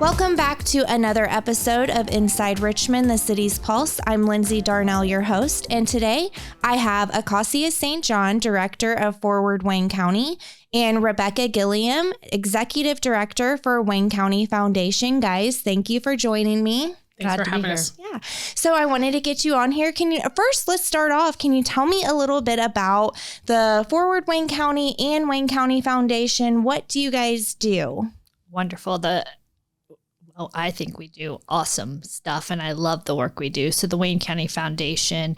Welcome back to another episode of Inside Richmond, the city's pulse. I'm Lindsay Darnell, your host, and today I have Acacia St. Director of Forward Wayne County, and Rebecca Gilliam, Executive Director for Wayne County Foundation. Guys, thank you for joining me. Thanks for having us. Yeah. So I wanted to get you on here. First, let's start off. Can you tell me a little bit about the Forward Wayne County and Wayne County Foundation? What do you guys do? Wonderful. I think we do awesome stuff, and I love the work we do. So the Wayne County Foundation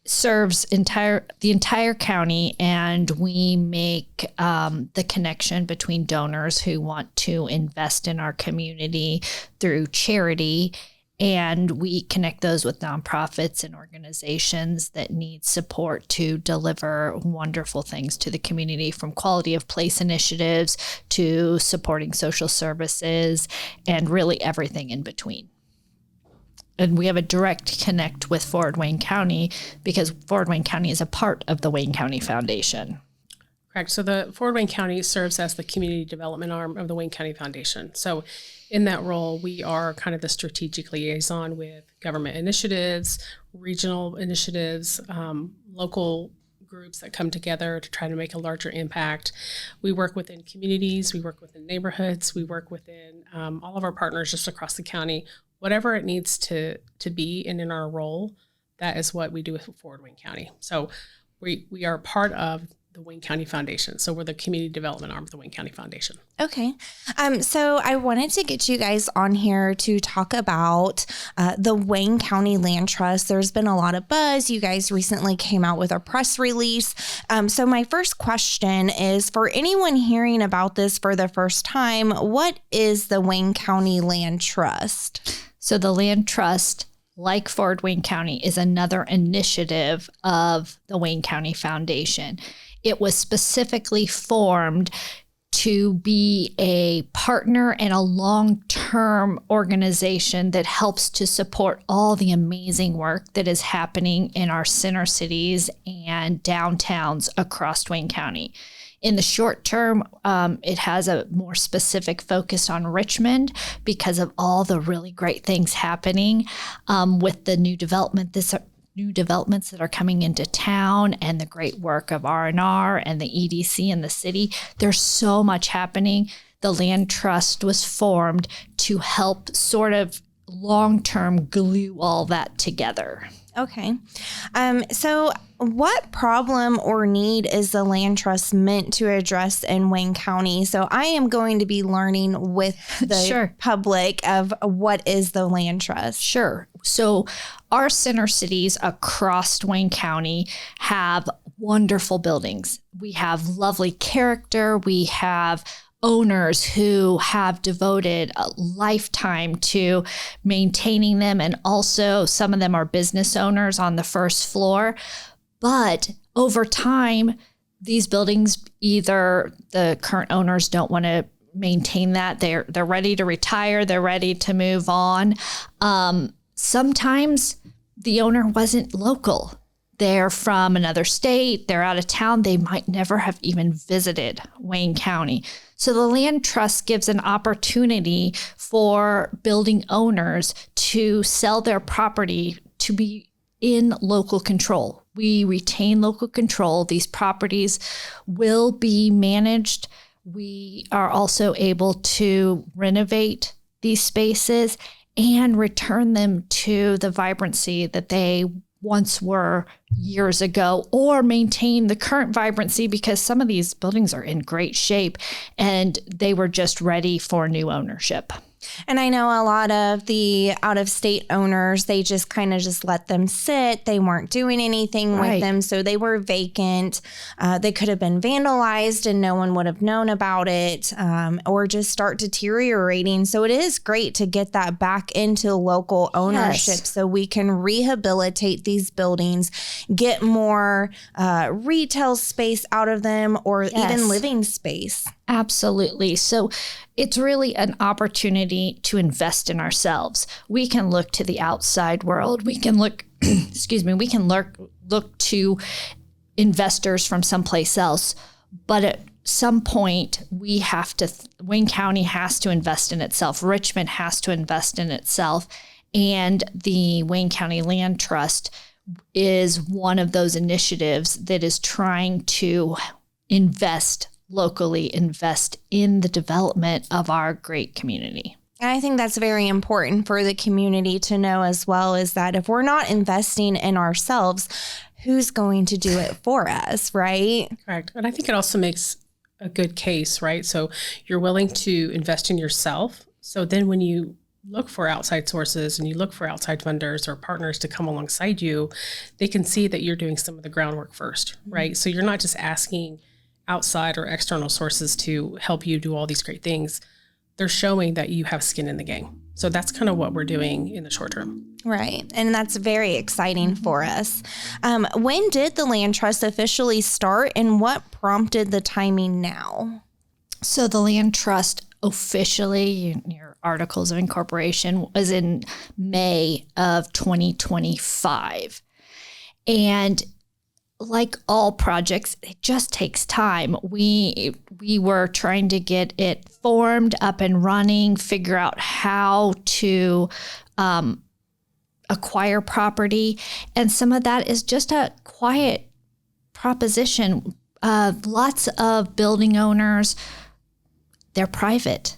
serves the entire county, and we make the connection between donors who want to invest in our community through charity, and we connect those with nonprofits and organizations that need support to deliver wonderful things to the community, from quality of place initiatives to supporting social services and really everything in between. And we have a direct connect with Forward Wayne County because Forward Wayne County is a part of the Wayne County Foundation. Correct. So the Forward Wayne County serves as the community development arm of the Wayne County Foundation. So in that role, we are kind of the strategic liaison with government initiatives, regional initiatives, local groups that come together to try to make a larger impact. We work within communities, we work within neighborhoods, we work within all of our partners just across the county. Whatever it needs to be, and in our role, that is what we do with Forward Wayne County. So we are part of the Wayne County Foundation. So we're the community development arm of the Wayne County Foundation. Okay. So I wanted to get you guys on here to talk about the Wayne County Land Trust. There's been a lot of buzz. You guys recently came out with a press release. So my first question is, for anyone hearing about this for the first time, what is the Wayne County Land Trust? So the Land Trust, like Forward Wayne County, is another initiative of the Wayne County Foundation. It was specifically formed to be a partner and a long-term organization that helps to support all the amazing work that is happening in our center cities and downtowns across Wayne County. In the short term, it has a more specific focus on Richmond because of all the really great things happening with the new developments that are coming into town and the great work of R&R and the EDC in the city. There's so much happening. The Land Trust was formed to help sort of long-term glue all that together. Okay. So what problem or need is the Land Trust meant to address in Wayne County? So I am going to be learning with the public of what is the Land Trust. Sure. So our center cities across Wayne County have wonderful buildings. We have lovely character. We have owners who have devoted a lifetime to maintaining them, and also some of them are business owners on the first floor. But over time, these buildings, either the current owners don't want to maintain that, they're ready to retire, they're ready to move on. Sometimes the owner wasn't local. They're from another state, they're out of town, they might never have even visited Wayne County. So the Land Trust gives an opportunity for building owners to sell their property to be in local control. We retain local control. These properties will be managed. We are also able to renovate these spaces and return them to the vibrancy that they once were years ago, or maintain the current vibrancy, because some of these buildings are in great shape and they were just ready for new ownership. And I know a lot of the out-of-state owners, they just kind of just let them sit. They weren't doing anything with them, so they were vacant. They could have been vandalized and no one would have known about it, or just start deteriorating. So it is great to get that back into local ownership, so we can rehabilitate these buildings, get more retail space out of them, or even living space. Absolutely. So it's really an opportunity to invest in ourselves. We can look to the outside world. We can look, we can look to investors from someplace else. But some point Wayne County has to invest in itself. Richmond has to invest in itself. And the Wayne County Land Trust is one of those initiatives that is trying to invest locally, invest in the development of our great community. I think that's very important for the community to know as well, is that if we're not investing in ourselves, who's going to do it for us, right? Correct. And I think it also makes a good case, right? So you're willing to invest in yourself. So then when you look for outside sources and you look for outside funders or partners to come alongside you, they can see that you're doing some of the groundwork first, right? So you're not just asking outside or external sources to help you do all these great things. They're showing that you have skin in the game. So that's kind of what we're doing in the short term. Right. And that's very exciting for us. When did the Land Trust officially start, and what prompted the timing now? So the Land Trust officially, your articles of incorporation, was in May of 2025. And like all projects, it just takes time. We were trying to get it formed, up and running, figure out how to acquire property. And some of that is just a quiet proposition. Lots of building owners, they're private.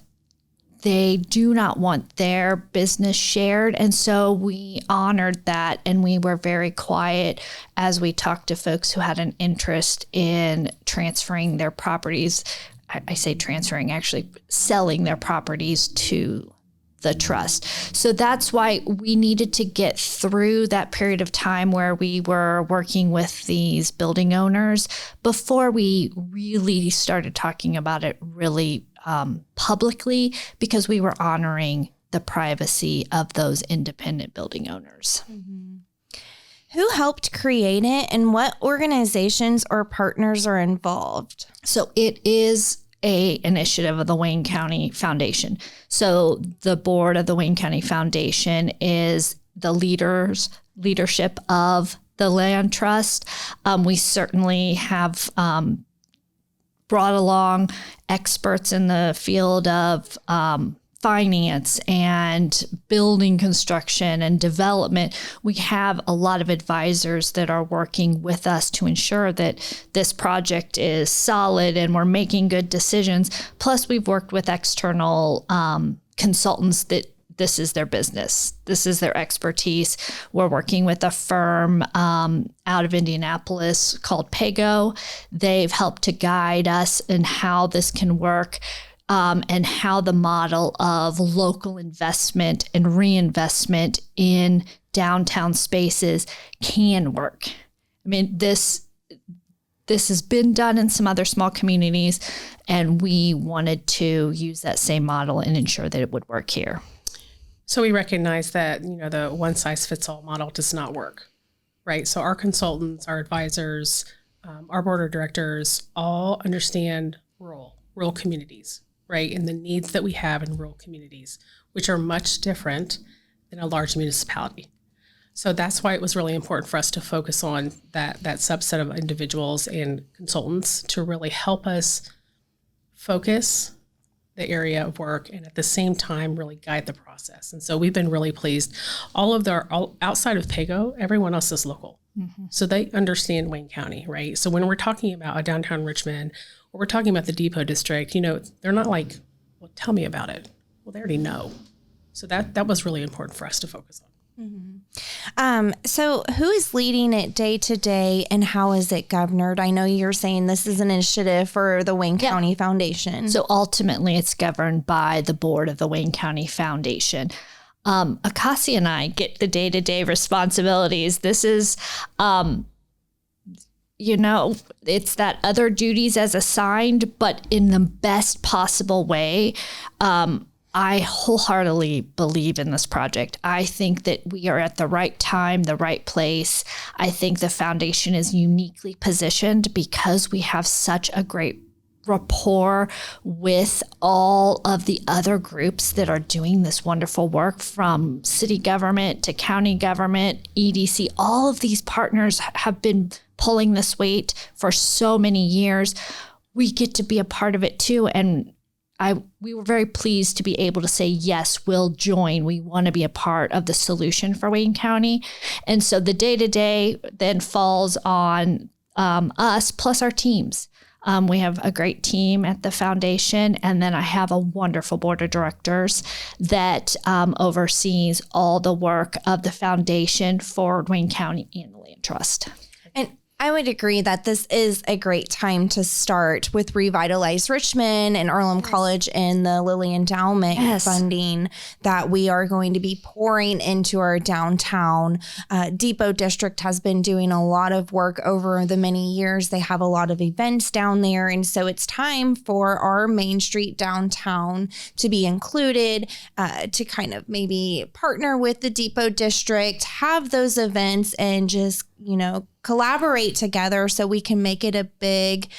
They do not want their business shared. And so we honored that, and we were very quiet as we talked to folks who had an interest in transferring their properties. I say transferring, actually selling their properties to the trust. So that's why we needed to get through that period of time where we were working with these building owners before we really started talking about it really publicly, because we were honoring the privacy of those independent building owners. Mm-hmm. Who helped create it, and what organizations or partners are involved? So it is a initiative of the Wayne County Foundation. So the board of the Wayne County Foundation is the leadership of the Land Trust. We certainly have brought along experts in the field of finance and building construction and development. We have a lot of advisors that are working with us to ensure that this project is solid and we're making good decisions. Plus, we've worked with external consultants that this is their business. This is their expertise. We're working with a firm out of Indianapolis called Pago. They've helped to guide us in how this can work, and how the model of local investment and reinvestment in downtown spaces can work. I mean, this has been done in some other small communities, and we wanted to use that same model and ensure that it would work here. So we recognize that, the one size fits all model does not work, right? So our consultants, our advisors, our board of directors all understand rural communities, right? And the needs that we have in rural communities, which are much different than a large municipality. So that's why it was really important for us to focus on that subset of individuals and consultants to really help us focus the area of work and at the same time really guide the process. And so we've been really pleased. All outside of Pago, everyone else is local. Mm-hmm. So they understand Wayne County, right? So when we're talking about a downtown Richmond, or we're talking about the Depot District, they're not like, well, tell me about it. Well, they already know. So that was really important for us to focus on. Mm-hmm. So who is leading it day to day, and how is it governed? I know you're saying this is an initiative for the Wayne County Foundation. So ultimately it's governed by the board of the Wayne County Foundation. Acacia and I get the day-to-day responsibilities. This is, it's that other duties as assigned, but in the best possible way. I wholeheartedly believe in this project. I think that we are at the right time, the right place. I think the foundation is uniquely positioned because we have such a great rapport with all of the other groups that are doing this wonderful work, from city government to county government, EDC. All of these partners have been pulling this weight for so many years. we get to be a part of it too. And we were very pleased to be able to say, yes, we'll join. We want to be a part of the solution for Wayne County. And so the day-to-day then falls on us plus our teams. We have a great team at the foundation, and then I have a wonderful board of directors that oversees all the work of the foundation for Wayne County and the Land Trust. And I would agree that this is a great time to start with Revitalize Richmond and Earlham College and the Lilly Endowment funding that we are going to be pouring into our downtown. Depot District has been doing a lot of work over the many years. They have a lot of events down there. And so it's time for our Main Street downtown to be included, to kind of maybe partner with the Depot District, have those events and just, collaborate together so we can make it a big,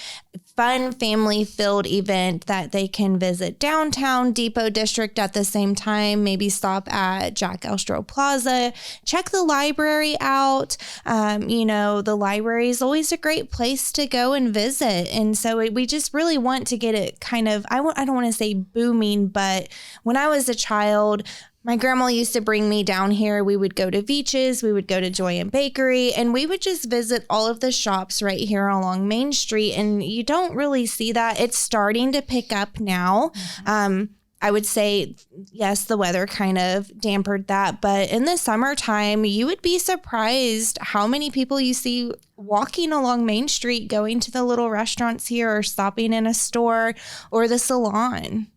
fun, family-filled event that they can visit downtown Depot District at the same time, maybe stop at Jack Elstro Plaza, check the library out. The library is always a great place to go and visit. And so we just really want to get it kind of, I don't want to say booming, but when I was a child, my grandma used to bring me down here. We would go to Beaches, we would go to Joy and Bakery, and we would just visit all of the shops right here along Main Street. And you don't really see that. It's starting to pick up now. I would say, yes, the weather kind of dampened that. But in the summertime, you would be surprised how many people you see walking along Main Street, going to the little restaurants here or stopping in a store or the salon.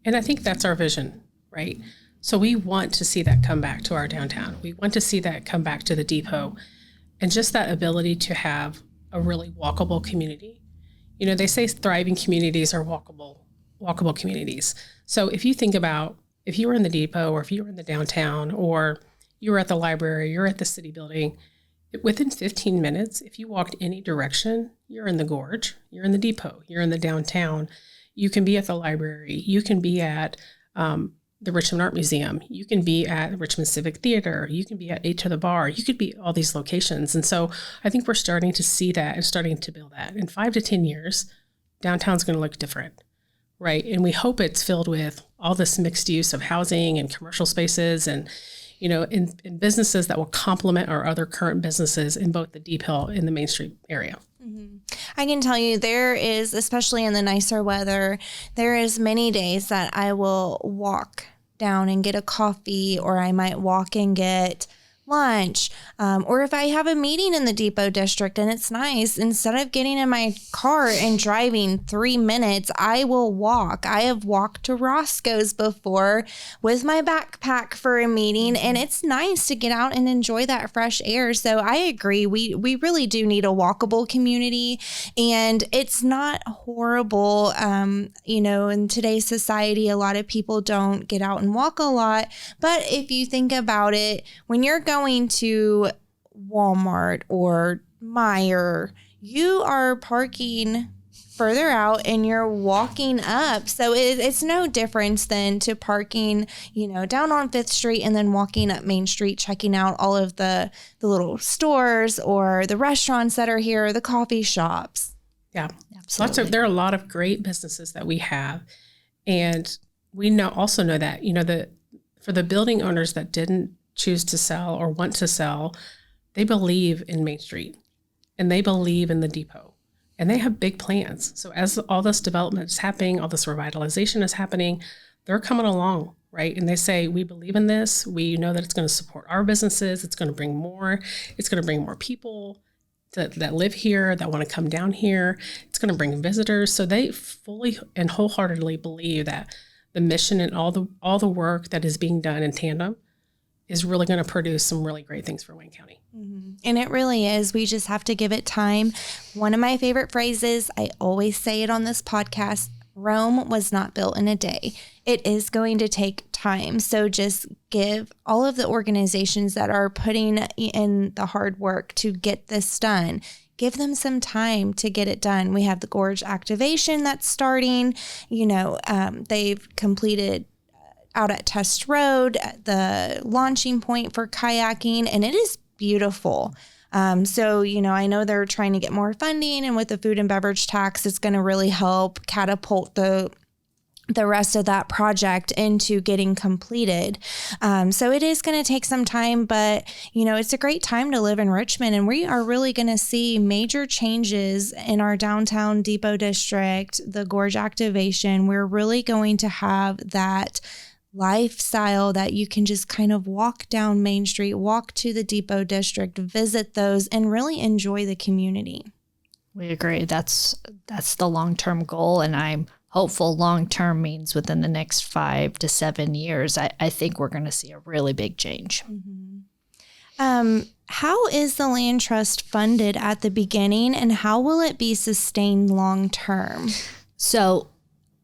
And I think that's our vision, right? So we want to see that come back to our downtown. We want to see that come back to the depot, and just that ability to have a really walkable community. They say thriving communities are walkable communities. So if you think about, if you were in the depot or if you were in the downtown or you were at the library, you're at the city building, within 15 minutes, if you walked any direction, you're in the gorge, you're in the depot, you're in the downtown, you can be at the library, you can be at, the Richmond Art Museum, you can be at the Richmond Civic Theater, you can be at 8 to the Bar, you could be at all these locations. And so I think we're starting to see that and starting to build that. In 5 to 10 years, downtown's going to look different, right? And we hope it's filled with all this mixed use of housing and commercial spaces and, in businesses that will complement our other current businesses in both the depot and the Main Street area. I can tell you there is, especially in the nicer weather, there is many days that I will walk down and get a coffee, or I might walk and get lunch. Or if I have a meeting in the Depot District and it's nice, instead of getting in my car and driving 3 minutes, I will walk. I have walked to Roscoe's before with my backpack for a meeting, and it's nice to get out and enjoy that fresh air. So I agree. We really do need a walkable community, and it's not horrible. In today's society, a lot of people don't get out and walk a lot. But if you think about it, when you're going to Walmart or Meijer, you are parking further out and you're walking up. So it's no difference than to parking, down on 5th Street and then walking up Main Street, checking out all of the little stores or the restaurants that are here, the coffee shops. Yeah, absolutely. There are a lot of great businesses that we have. And we also know that, for the building owners that didn't choose to sell or want to sell, they believe in Main Street and they believe in the depot and they have big plans. So as all this development is happening, all this revitalization is happening, they're coming along, right? And they say, we believe in this. We know that it's going to support our businesses. It's going to bring more. It's going to bring more people that live here, that want to come down here. It's going to bring visitors. So they fully and wholeheartedly believe that the mission and all the work that is being done in tandem is really going to produce some really great things for Wayne County. Mm-hmm. And it really is. We just have to give it time. One of my favorite phrases, I always say it on this podcast, Rome was not built in a day. It is going to take time. So just give all of the organizations that are putting in the hard work to get this done, give them some time to get it done. We have the Gorge activation that's starting. They've completed out at Test Road, the launching point for kayaking, and it is beautiful. So, I know they're trying to get more funding, and with the food and beverage tax, it's going to really help catapult the rest of that project into getting completed. So it is going to take some time, but it's a great time to live in Richmond, and we are really going to see major changes in our downtown depot district, the gorge activation. We're really going to have that lifestyle that you can just kind of walk down Main Street, walk to the depot district, visit those, and really enjoy the community. We agree. That's the long-term goal, and I'm hopeful long-term means within the next 5 to 7 years, I think we're going to see a really big change. Mm-hmm. How is the land trust funded at the beginning, and how will it be sustained long-term? So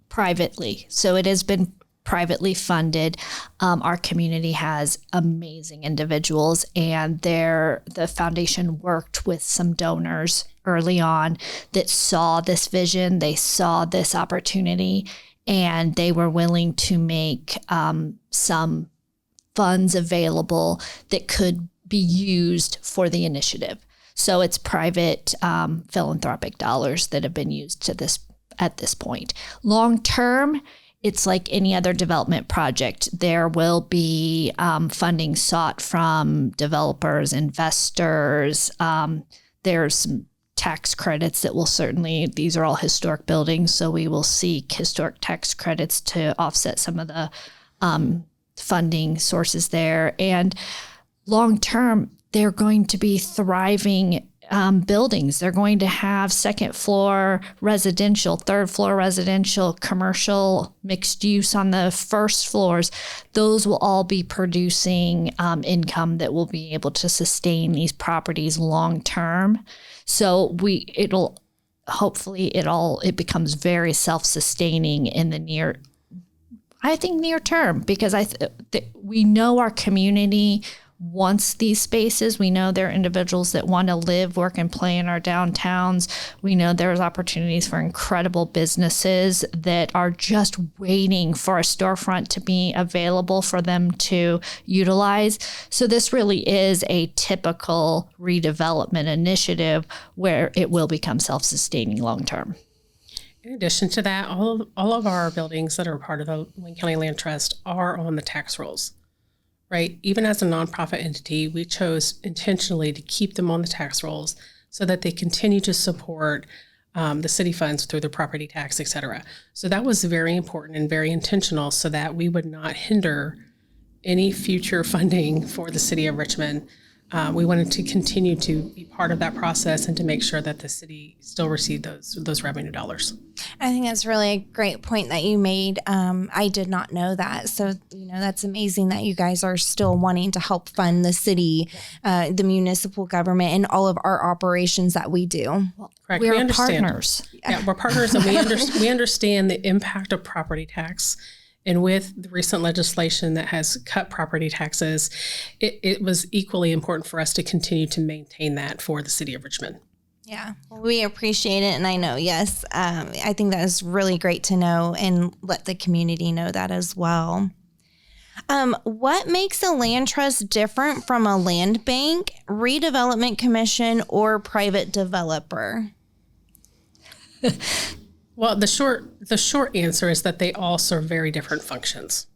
privately. So it has been privately funded. Our community has amazing individuals, and the foundation worked with some donors early on that saw this vision, they saw this opportunity, and they were willing to make some funds available that could be used for the initiative. So it's private philanthropic dollars that have been used at this point. Long term, it's like any other development project. There will be funding sought from developers, investors. There's some tax credits that will certainly, these are all historic buildings, so we will seek historic tax credits to offset some of the funding sources there. And long term, they're going to be thriving buildings. They're going to have second floor residential, third floor residential, commercial, mixed use on the first floors. Those will all be producing income that will be able to sustain these properties long term. So it becomes very self-sustaining in the near term, because we know our community wants these spaces. We know there are individuals that want to live, work, and play in our downtowns. We know there's opportunities for incredible businesses that are just waiting for a storefront to be available for them to utilize. So this really is a typical redevelopment initiative where it will become self-sustaining long term. In addition to that, all of our buildings that are part of the Wayne County Land Trust are on the tax rolls. Right. Even as a nonprofit entity, we chose intentionally to keep them on the tax rolls so that they continue to support the city funds through the property tax, et cetera. So that was very important and very intentional so that we would not hinder any future funding for the city of Richmond. We wanted to continue to be part of that process and to make sure that the city still received those revenue dollars. I think that's really a great point that you made. I did not know that. So, that's amazing that you guys are still wanting to help fund the city, the municipal government, and all of our operations that we do. Correct. We're partners. Yeah, we're partners, and we understand the impact of property tax. And with the recent legislation that has cut property taxes, it was equally important for us to continue to maintain that for the city of Richmond. Yeah, we appreciate it. And I know, yes, I think that is really great to know and let the community know that as well. What makes a land trust different from a land bank, redevelopment commission, or private developer? Well, the short answer is that they all serve very different functions.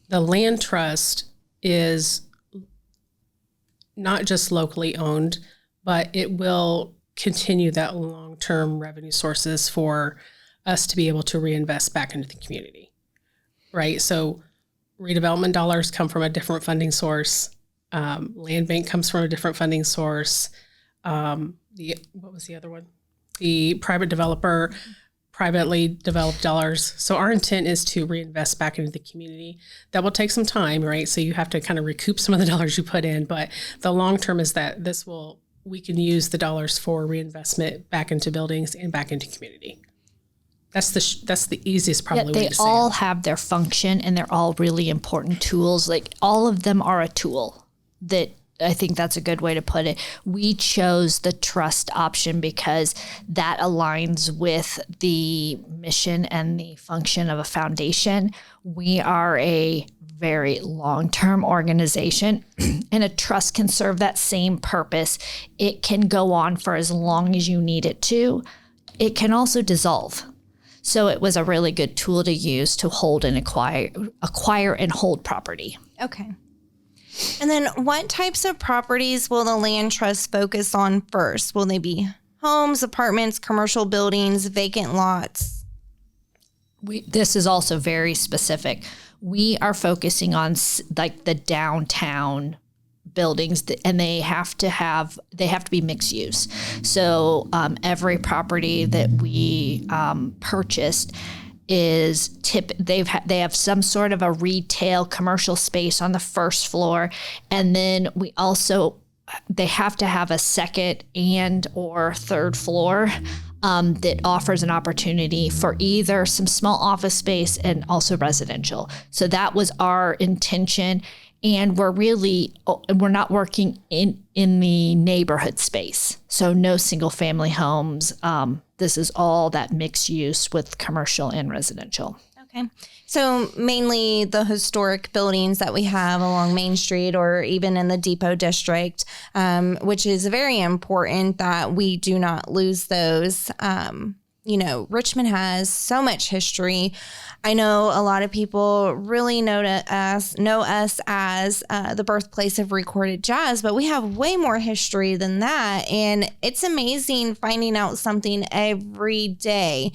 The land trust is not just locally owned, but it will continue that long-term revenue sources for us to be able to reinvest back into the community, right? So redevelopment dollars come from a different funding source. Land bank comes from a different funding source. What was the other one? The private developer, privately developed dollars. So our intent is to reinvest back into the community. That will take some time, right? So you have to kind of recoup some of the dollars you put in, but the long term is that we can use the dollars for reinvestment back into buildings and back into community. That's the easiest probably way to say it. They all have their function, and they're all really important tools. Like all of them are a tool that I think that's a good way to put it. We chose the trust option because that aligns with the mission and the function of a foundation. We are a very long-term organization, and a trust can serve that same purpose. It can go on for as long as you need it to. It can also dissolve. So it was a really good tool to use to hold and acquire and hold property. Okay. And then what types of properties will the land trust focus on first? Will they be homes, apartments, commercial buildings, vacant lots? This is also very specific. We are focusing on like the downtown buildings, and they have to be mixed use. So every property that we purchased is they have some sort of a retail commercial space on the first floor, and then they have to have a second and or third floor that offers an opportunity for either some small office space and also residential. So that was our intention. And we're not working in the neighborhood space. So no single family homes. This is all that mixed use with commercial and residential. Okay. So mainly the historic buildings that we have along Main Street or even in the Depot District, which is very important that we do not lose those. Richmond has so much history. I know a lot of people really know us as the birthplace of recorded jazz, but we have way more history than that. And it's amazing finding out something every day.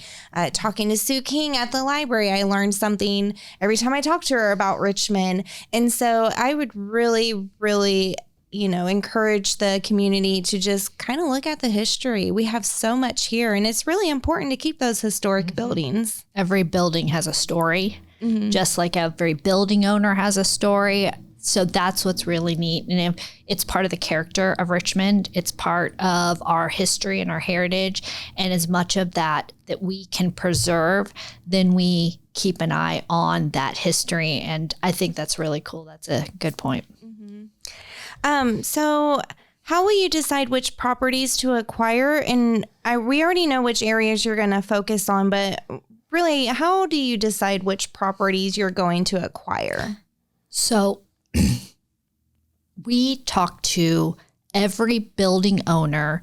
Talking to Sue King at the library, I learned something every time I talk to her about Richmond. And so I would really, really encourage the community to just kind of look at the history. We have so much here, and it's really important to keep those historic buildings. Every building has a story, just like every building owner has a story. So that's what's really neat. And it's part of the character of Richmond. It's part of our history and our heritage. And as much of that we can preserve, then we keep an eye on that history. And I think that's really cool. That's a good point. So how will you decide which properties to acquire? And we already know which areas you're going to focus on, but really, how do you decide which properties you're going to acquire? So we talk to every building owner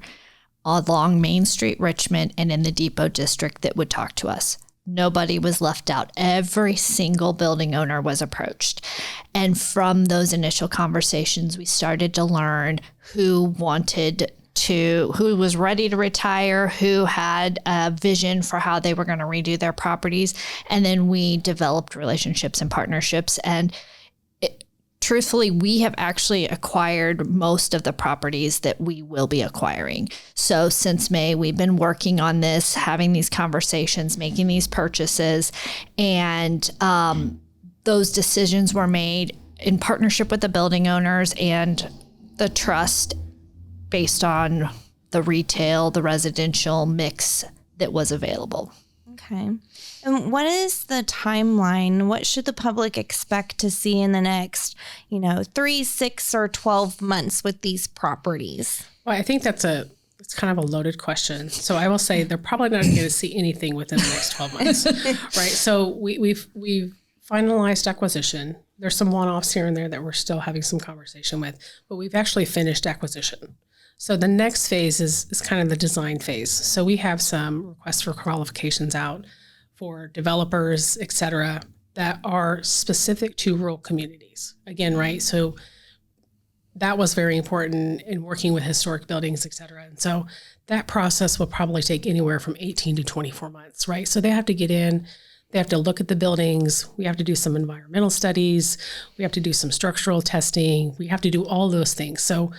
along Main Street, Richmond, and in the Depot District that would talk to us. Nobody was left out. Every single building owner was approached. And from those initial conversations, we started to learn who was ready to retire, who had a vision for how they were going to redo their properties. And then we developed relationships and partnerships. And truthfully, we have actually acquired most of the properties that we will be acquiring. So since May, we've been working on this, having these conversations, making these purchases, and those decisions were made in partnership with the building owners and the trust based on the retail, the residential mix that was available. Okay. And what is the timeline? What should the public expect to see in the next, 3, 6, or 12 months with these properties? Well, I think it's kind of a loaded question. So I will say they're probably not going to see anything within the next 12 months, right? So we've finalized acquisition. There's some one-offs here and there that we're still having some conversation with, but we've actually finished acquisition. So the next phase is kind of the design phase. So we have some requests for qualifications out for developers, et cetera, that are specific to rural communities. Again, right? So that was very important in working with historic buildings, et cetera. And so that process will probably take anywhere from 18 to 24 months, right? So they have to get in, they have to look at the buildings, we have to do some environmental studies, we have to do some structural testing, we have to do all those things. So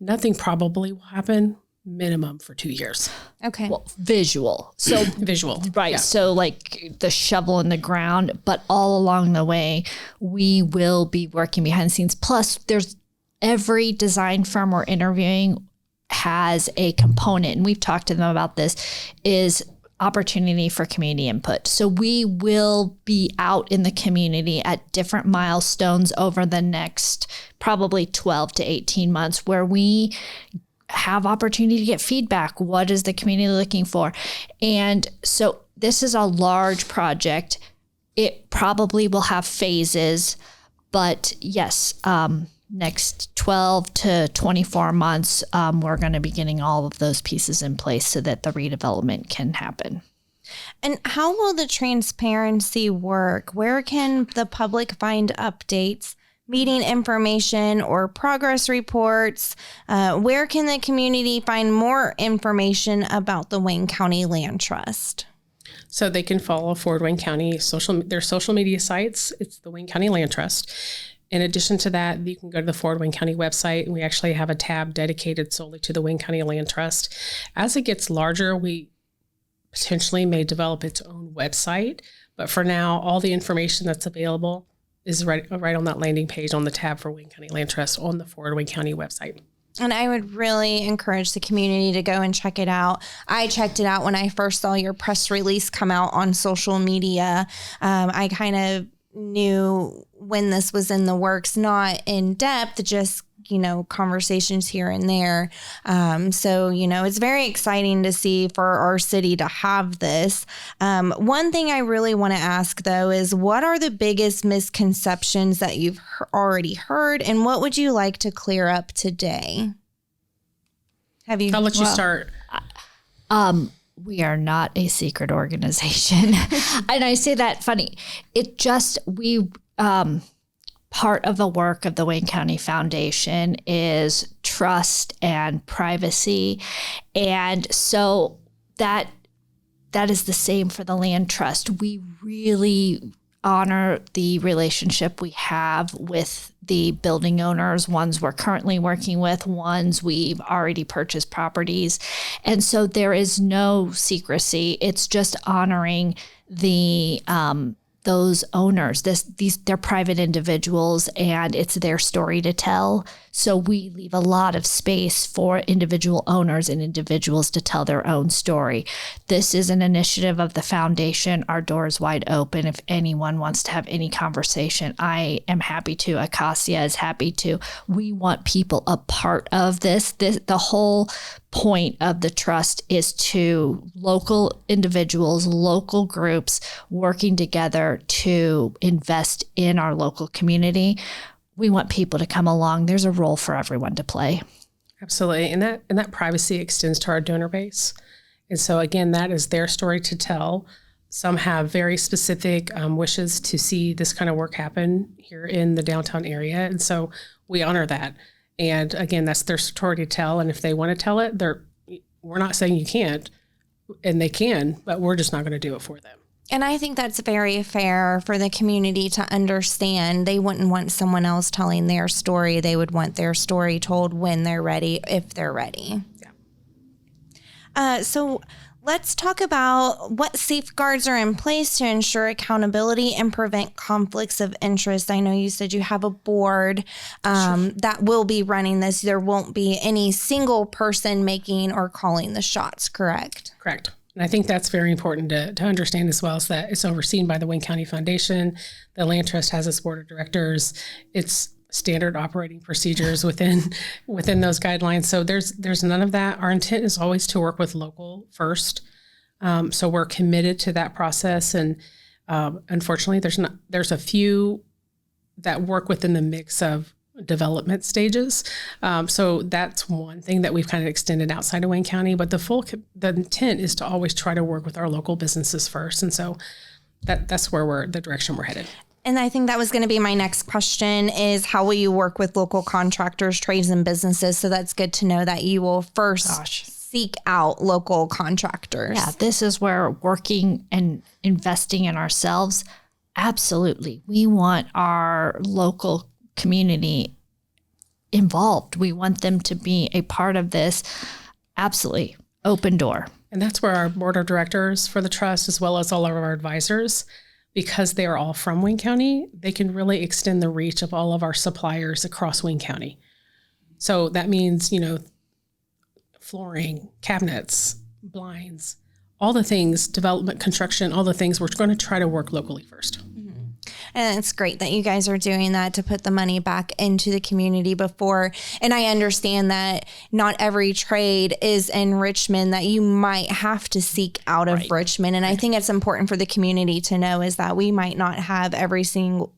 nothing probably will happen minimum for 2 years. Okay. Well, visual. So visual. Right. Yeah. So like the shovel in the ground, but all along the way, we will be working behind the scenes. Plus there's every design firm we're interviewing has a component, and we've talked to them about this, is opportunity for community input. So we will be out in the community at different milestones over the next probably 12 to 18 months where we have opportunity to get feedback. What is the community looking for? And so this is a large project. It probably will have phases, but yes, next 12 to 24 months, we're going to be getting all of those pieces in place so that the redevelopment can happen. And how will the transparency work? Where can the public find updates, meeting information, or progress reports? Where can the community find more information about the Wayne County Land Trust? So they can follow Fort Wayne County their social media sites. It's the Wayne County Land Trust. In addition to that, you can go to the Fort Wayne County website, and we actually have a tab dedicated solely to the Wayne County Land Trust. As it gets larger, we potentially may develop its own website. But for now, all the information that's available is right on that landing page on the tab for Wayne County Land Trust on the Fort Wayne County website. And I would really encourage the community to go and check it out. I checked it out when I first saw your press release come out on social media. I kind of knew when this was in the works, not in depth, just, conversations here and there. So, it's very exciting to see for our city to have this. One thing I really want to ask, though, is what are the biggest misconceptions that you've already heard, and what would you like to clear up today? I'll let you start. We are not a secret organization. And I say that funny. Part of the work of the Wayne County Foundation is trust and privacy. And so that is the same for the Land Trust. We really honor the relationship we have with the building owners, ones we're currently working with, ones we've already purchased properties. And so there is no secrecy. It's just honoring the those owners. They're private individuals, and it's their story to tell. So we leave a lot of space for individual owners and individuals to tell their own story. This is an initiative of the foundation. Our door is wide open. If anyone wants to have any conversation, I am happy to. Acacia is happy to. We want people a part of this. The whole point of the trust is to local individuals, local groups working together to invest in our local community. We want people to come along. There's a role for everyone to play. Absolutely. And that privacy extends to our donor base. And so again, that is their story to tell. Some have very specific wishes to see this kind of work happen here in the downtown area. And so we honor that. And again, that's their story to tell. And if they want to tell it, we're not saying you can't, and they can, but we're just not going to do it for them. And I think that's very fair for the community to understand. They wouldn't want someone else telling their story. They would want their story told when they're ready, if they're ready. Yeah. So let's talk about what safeguards are in place to ensure accountability and prevent conflicts of interest. I know you said you have a board that will be running this. There won't be any single person making or calling the shots, correct? Correct. And I think that's very important to understand as well, is that it's overseen by the Wayne County Foundation. The Land Trust has its board of directors. It's standard operating procedures within those guidelines. So there's none of that. Our intent is always to work with local first. So we're committed to that process. And unfortunately, there's a few that work within the mix of development stages. So that's one thing that we've kind of extended outside of Wayne County, but the intent is to always try to work with our local businesses first. And so that's where the direction we're headed. And I think that was going to be my next question is how will you work with local contractors, trades, and businesses? So that's good to know that you will first seek out local contractors. Yeah, this is where working and investing in ourselves. Absolutely. We want our local community involved. We want them to be a part of this. Absolutely. Open door. And that's where our board of directors for the trust, as well as all of our advisors, because they are all from Wayne County, they can really extend the reach of all of our suppliers across Wayne County. So that means, flooring, cabinets, blinds, all the things, development, construction, all the things, we're going to try to work locally first. And it's great that you guys are doing that to put the money back into the community before. And I understand that not every trade is in Richmond, that you might have to seek out of Richmond. And I think it's important for the community to know is that we might not have every single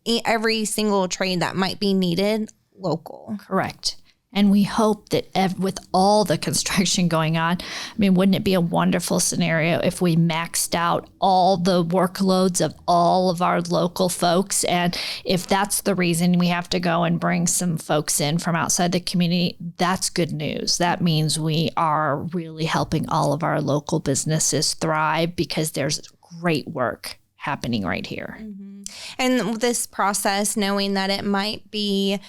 trade that might be needed local. Correct. And we hope that with all the construction going on, I mean, wouldn't it be a wonderful scenario if we maxed out all the workloads of all of our local folks? And if that's the reason we have to go and bring some folks in from outside the community, that's good news. That means we are really helping all of our local businesses thrive because there's great work happening right here. Mm-hmm. And this process, knowing that it might be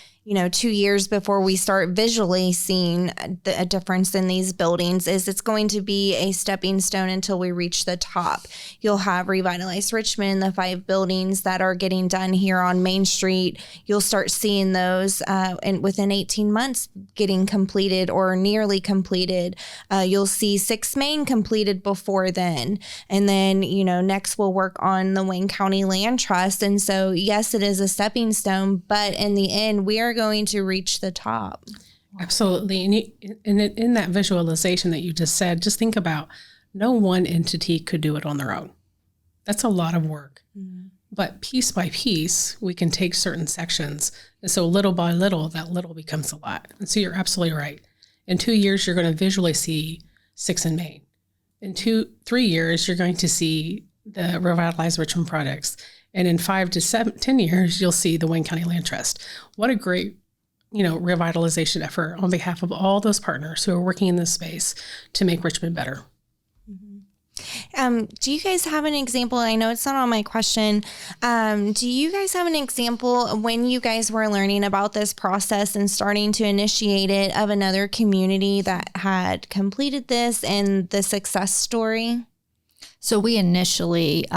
2 years before we start visually seeing a difference in these buildings, is it's going to be a stepping stone until we reach the top. You'll have Revitalize Richmond, the 5 buildings that are getting done here on Main Street. You'll start seeing those within 18 months getting completed or nearly completed. You'll see 6 Main completed before then. And then, next we'll work on the Wayne County Land Trust. And so, yes, it is a stepping stone, but in the end, we are going to reach the top. Absolutely. And in that visualization that you just said, just think about no one entity could do it on their own. That's a lot of work. Mm-hmm. But piece by piece, we can take certain sections. And so little by little, that little becomes a lot. And so you're absolutely right. In 2 years, you're going to visually see 6 in Main. In 3 years, you're going to see the Revitalize Richmond projects. And in 5 to 10 years, you'll see the Wayne County Land Trust. What a great, revitalization effort on behalf of all those partners who are working in this space to make Richmond better. Mm-hmm. Do you guys have an example? I know it's not on my question. Do you guys have an example of when you guys were learning about this process and starting to initiate it of another community that had completed this and the success story? So we initially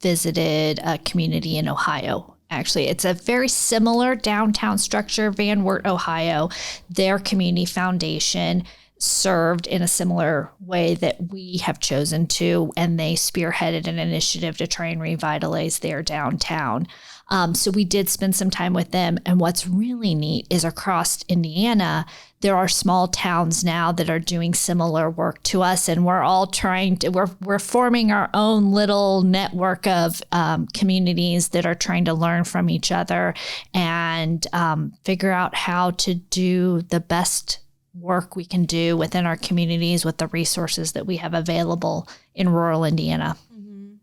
visited a community in Ohio. Actually, it's a very similar downtown structure, Van Wert, Ohio. Their community foundation served in a similar way that we have chosen to, and they spearheaded an initiative to try and revitalize their downtown. So we did spend some time with them. And what's really neat is across Indiana, there are small towns now that are doing similar work to us. And we're all we're forming our own little network of communities that are trying to learn from each other and figure out how to do the best work we can do within our communities with the resources that we have available in rural Indiana. Mm-hmm.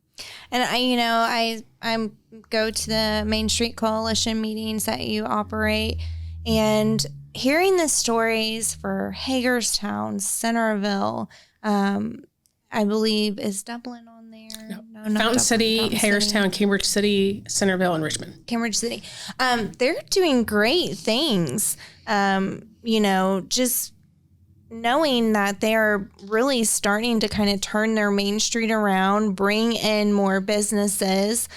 And I go to the Main Street Coalition meetings that you operate, and hearing the stories for Hagerstown, Centerville, I believe, is Dublin on there? Yep. Fountain City, Hagerstown, Cambridge City, Centerville, and Richmond. Cambridge City. They're doing great things. Just knowing that they're really starting to kind of turn their Main Street around, bring in more businesses.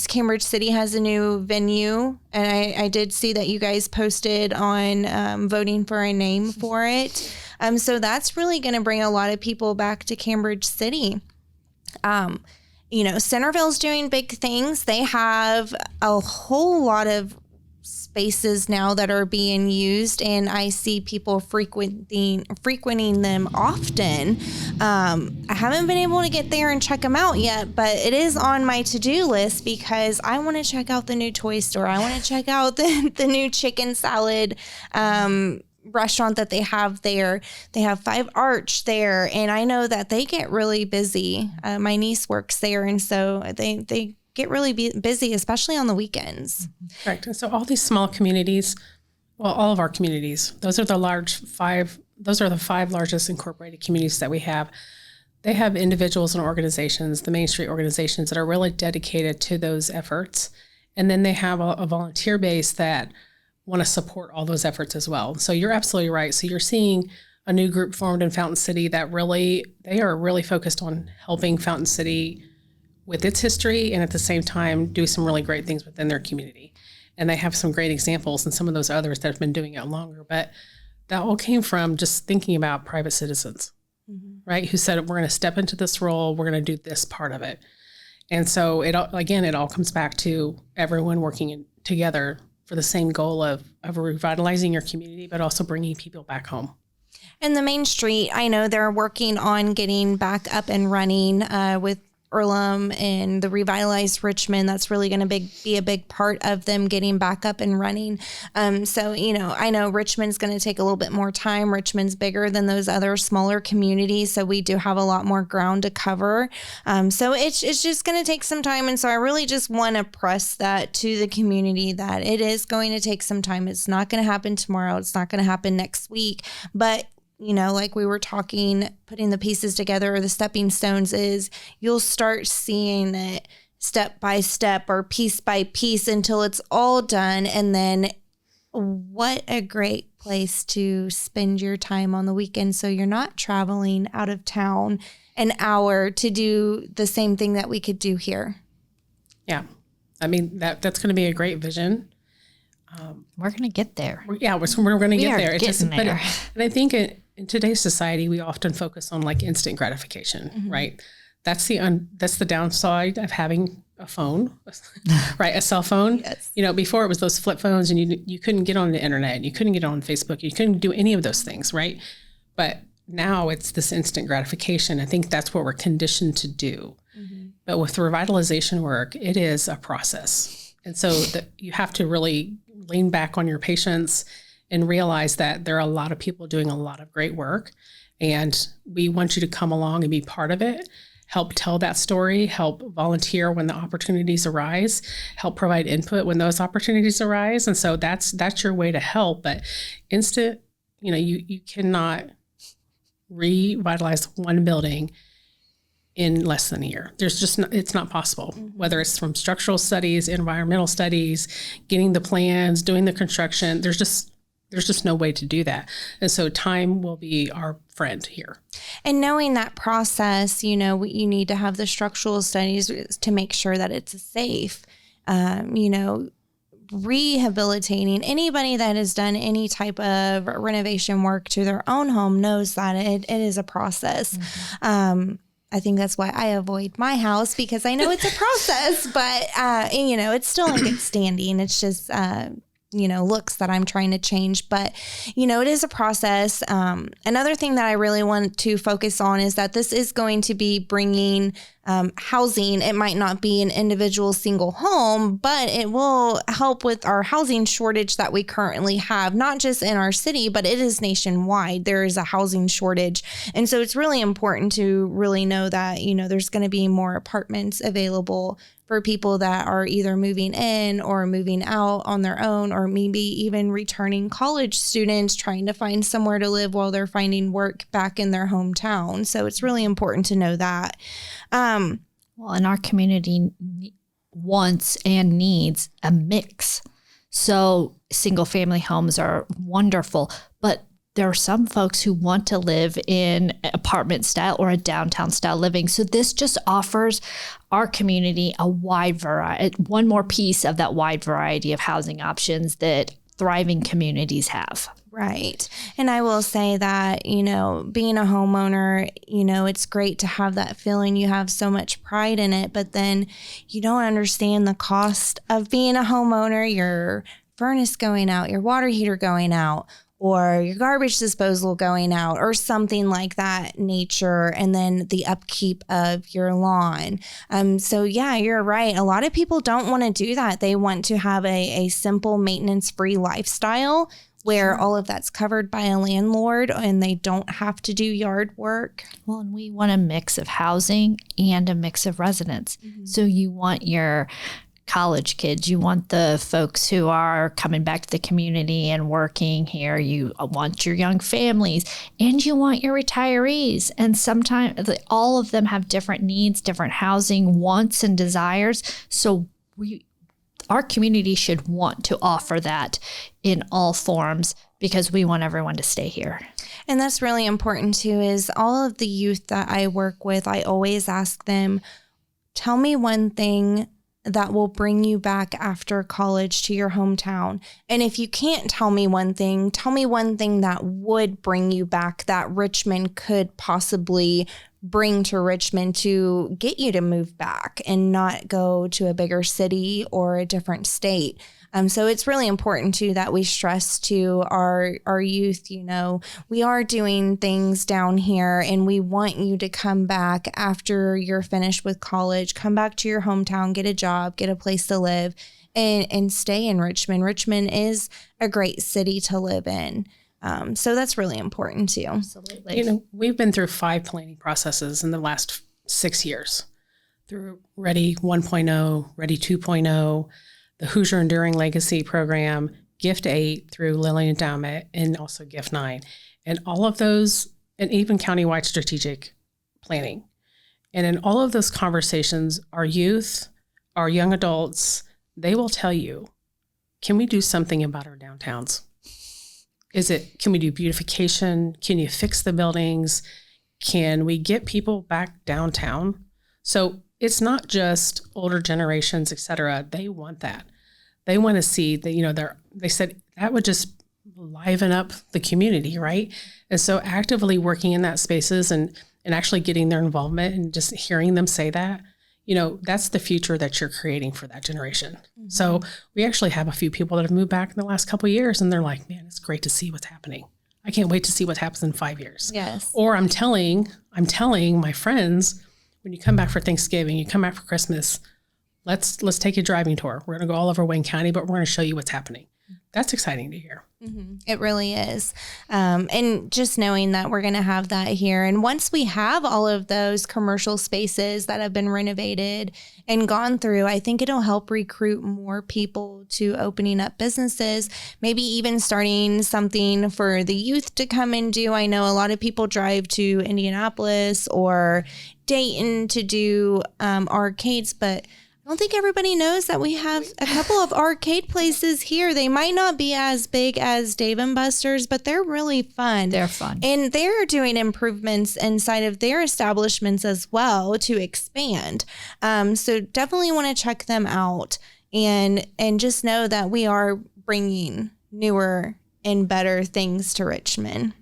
Cambridge City has a new venue, and I did see that you guys posted on voting for a name for it. So that's really going to bring a lot of people back to Cambridge City. Centerville's doing big things. They have a whole lot of spaces now that are being used, and I see people frequenting them often. I haven't been able to get there and check them out yet, but it is on my to-do list because I want to check out the new toy store. I want to check out the new chicken salad restaurant that they have there. They have 5 Arch there, and I know that they get really busy. My niece works there, and so they get really busy, especially on the weekends. Correct. And so all these small communities, well, all of our communities, those are the 5 largest incorporated communities that we have. They have individuals and organizations, the Main Street organizations, that are really dedicated to those efforts. And then they have a volunteer base that want to support all those efforts as well. So you're absolutely right. So you're seeing a new group formed in Fountain City that they are really focused on helping Fountain City with its history, and at the same time do some really great things within their community. And they have some great examples, and some of those others that have been doing it longer. But that all came from just thinking about private citizens. right? Who said, we're going to step into this role. We're going to do this part of it. And so it all comes back to everyone working together for the same goal of revitalizing your community, but also bringing people back home. And the Main Street, I know they're working on getting back up and running with Earlham and the revitalized Richmond. That's really going to be a big part of them getting back up and running. So, I know Richmond's going to take a little bit more time. Richmond's bigger than those other smaller communities, so we do have a lot more ground to cover. So it's just going to take some time. And so I really just want to press that to the community that it is going to take some time. It's not going to happen tomorrow. It's not going to happen next week. But like we were talking, putting the pieces together, or the stepping stones is you'll start seeing it step by step or piece by piece until it's all done. And then what a great place to spend your time on the weekend. So you're not traveling out of town an hour to do the same thing that we could do here. Yeah. I mean, that's going to be a great vision. We're going to get there. We're going to get there. There. And I think in today's society, we often focus on like instant gratification, right? That's the downside of having a phone, right? A cell phone. Yes. Before it was those flip phones, and you couldn't get on the internet, you couldn't get on Facebook, you couldn't do any of those things, right? But now it's this instant gratification. I think that's what we're conditioned to do. But with revitalization work, it is a process. And so you have to really lean back on your patience and realize that there are a lot of people doing a lot of great work. And we want you to come along and be part of it, help tell that story, help volunteer when the opportunities arise, help provide input when those opportunities arise. And so that's your way to help. But you cannot revitalize one building in less than a year. It's not possible, whether it's from structural studies, environmental studies, getting the plans, doing the construction. There's just no way to do that. And so time will be our friend here. And knowing that process, you need to have the structural studies to make sure that it's safe. Rehabilitating, anybody that has done any type of renovation work to their own home knows that it is a process. I think that's why I avoid my house, because I know it's a process, but, it's still in good standing. It's just, looks that I'm trying to change, but, it is a process. Another thing that I really want to focus on is that this is going to be bringing housing. It might not be an individual single home, but it will help with our housing shortage that we currently have, not just in our city, but it is nationwide. There is a housing shortage. And so it's really important to really know that, there's going to be more apartments available for people that are either moving in or moving out on their own, or maybe even returning college students trying to find somewhere to live while they're finding work back in their hometown. So it's really important to know that. Well, and our community wants and needs a mix. So single family homes are wonderful, but there are some folks who want to live in apartment style or a downtown style living. So this just offers our community a wide variety, one more piece of that wide variety of housing options that thriving communities have. Right. And I will say that, being a homeowner, it's great to have that feeling. You have so much pride in it, but then you don't understand the cost of being a homeowner, your furnace going out, your water heater going out, or your garbage disposal going out, or something like that nature, and then the upkeep of your lawn. So yeah, you're right. A lot of people don't want to do that. They want to have a simple maintenance-free lifestyle where all of that's covered by a landlord and they don't have to do yard work. Well, and we want a mix of housing and a mix of residents. So you want your college kids, you want the folks who are coming back to the community and working here, you want your young families, and you want your retirees. And sometimes all of them have different needs, different housing wants and desires. So our community should want to offer that in all forms, because we want everyone to stay here. And that's really important too, is all of the youth that I work with, I always ask them, tell me one thing that will bring you back after college to your hometown? And if you can't tell me one thing, tell me one thing that would bring you back, that Richmond could possibly bring to Richmond to get you to move back and not go to a bigger city or a different state. So it's really important too that we stress to our youth, we are doing things down here and we want you to come back after you're finished with college, come back to your hometown, get a job, get a place to live, and stay in Richmond. Richmond is a great city to live in. So that's really important too. Absolutely. We've been through 5 planning processes in the last 6 years, through Ready 1.0, Ready 2.0, the Hoosier Enduring Legacy Program, Gift 8 through Lilly Endowment, and also Gift 9. And all of those, and even countywide strategic planning. And in all of those conversations, our youth, our young adults, they will tell you, can we do something about our downtowns? Can we do beautification? Can you fix the buildings? Can we get people back downtown? So it's not just older generations, et cetera. They want that. They want to see that, they said that would just liven up the community, right? And so actively working in that spaces and actually getting their involvement and just hearing them say that, that's the future that you're creating for that generation. Mm-hmm. So we actually have a few people that have moved back in the last couple of years and they're like, man, it's great to see what's happening. I can't wait to see what happens in 5 years. Yes. Or I'm telling my friends, when you come back for Thanksgiving, you come back for Christmas, let's take a driving tour. We're going to go all over Wayne County, but we're going to show you what's happening. That's exciting to hear. Mm-hmm. It really is. And just knowing that we're going to have that here. And once we have all of those commercial spaces that have been renovated and gone through, I think it'll help recruit more people to opening up businesses, maybe even starting something for the youth to come and do. I know a lot of people drive to Indianapolis or Dayton to do arcades, but I don't think everybody knows that we have a couple of arcade places here. They might not be as big as Dave & Buster's, but they're really fun. They're fun. And they're doing improvements inside of their establishments as well to expand. So definitely want to check them out and just know that we are bringing newer and better things to Richmond.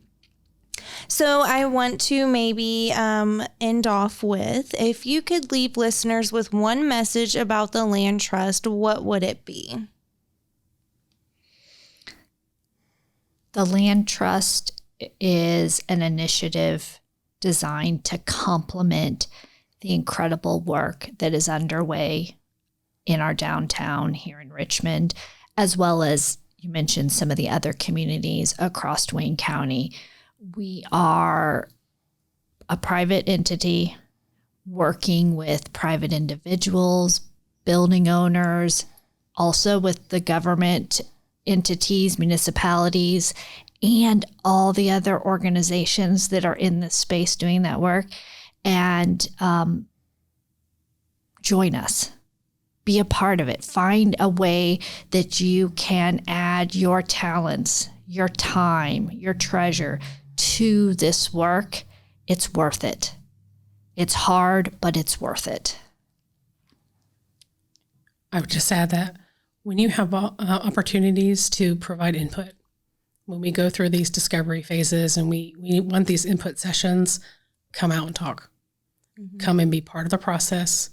So I want to maybe end off with, if you could leave listeners with one message about the land trust, what would it be? The land trust is an initiative designed to complement the incredible work that is underway in our downtown here in Richmond, as well as you mentioned some of the other communities across Wayne County. We are a private entity working with private individuals, building owners, also with the government entities, municipalities, and all the other organizations that are in this space doing that work. And join us. Be a part of it. Find a way that you can add your talents, your time, your treasure to this work. It's worth it. It's hard, but it's worth it. I would just add that when you have opportunities to provide input, when we go through these discovery phases and we want these input sessions, come out and talk. Mm-hmm. Come and be part of the process.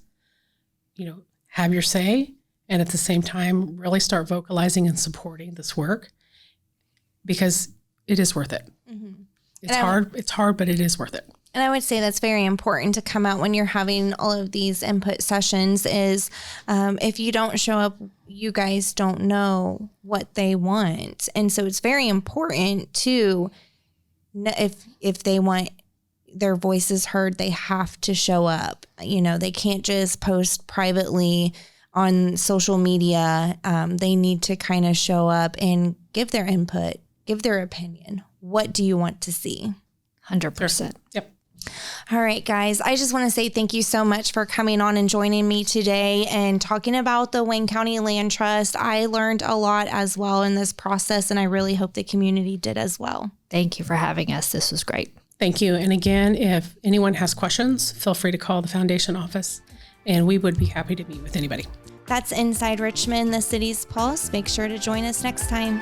Have your say, and at the same time, really start vocalizing and supporting this work, because it is worth it. Mm-hmm. It's hard, but it is worth it. And I would say that's very important to come out when you're having all of these input sessions is if you don't show up, you guys don't know what they want. And so it's very important to, if they want their voices heard, they have to show up. They can't just post privately on social media. They need to kind of show up and give their input, give their opinion. What do you want to see? 100%. Yep. All right, guys, I just want to say thank you so much for coming on and joining me today and talking about the Wayne County Land Trust. I learned a lot as well in this process, and I really hope the community did as well. Thank you for having us. This was great. Thank you. And again, if anyone has questions, feel free to call the foundation office, and we would be happy to meet with anybody. That's Inside Richmond, the city's pulse. Make sure to join us next time.